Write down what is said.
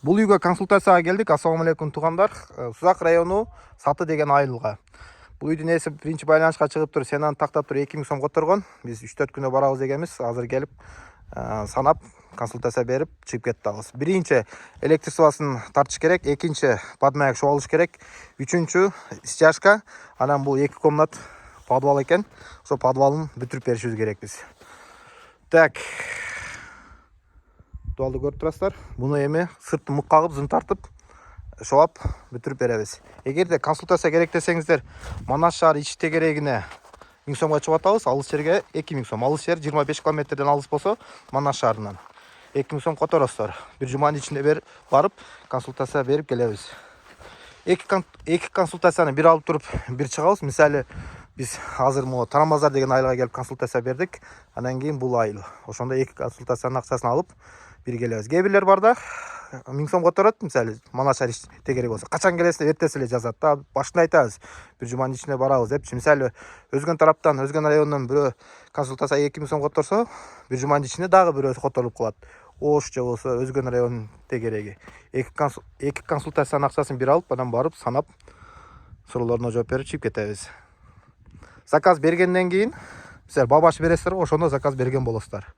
Бул үйгө консультацияга келдик. Ассаламу алейкум туугандар. Сузак району Саты деген айылга. Бул үйдүн ээси биринчи байланышка чыгып туруп, сен аны тактап туруп 2000 сом которгон. Биз 3-4 күнө барабыз дегенбиз. Азыр келип санап, консультация берип чыгып кетебиз. Биринчи электр свасын тартыш керек, экинчи подмаяк шоу алыш керек, үчүнчү стяжка. Анан бул 2 комнат подвал экен. Ошо подвалын бүтүрүп беришибиз керек биз. Так. Подвалды көрүп турасыздар. Буну эми сыртты мук кагып, зын тартып, шоап бүтүрүп беребиз. Эгерде консультация керек десеңиздер, Манас шаар ич тегерегине 1000 сомго чыгып атабыз, алыс жерге 2000 сом. Алыс жер 25 километрден алыс болсо, Манас шаарынан 2000 сом которосуздар. Бир жуманын ичинде барып, консультация берип келебиз. Эки консультацияны бир алып туруп, бир чыгабыз. Мисалы, биз азыр могу Тарамазар деген айылга келип консультация бердик. Анан кийин бул айыл. Ошондо эки консультациянын акчасын алып, бир келебиз. Кээ бирлер бар да, 1000 сом которот, мисалы, Манас шаар тегерек болсо. Качан келесиз деп эртеси эле жазат да. Башында айтабыз, бир жуманын ичинде барабыз депчи. Мисалы, өзгөн тараптан, өзгөн райондон бирөө консультация 2000 сом которсо, бир жуманын ичинде дагы бирөө которулуп калат. Ош же болсо өзгөн районун тегереги. Эки консультациянын акчасын бир алып, анан барып санап, суроолоруна жооп берип чыгып кетебиз. Заказ бергенден кийин, силер бабаш бересиздер, ошондо заказ берген болосуздар.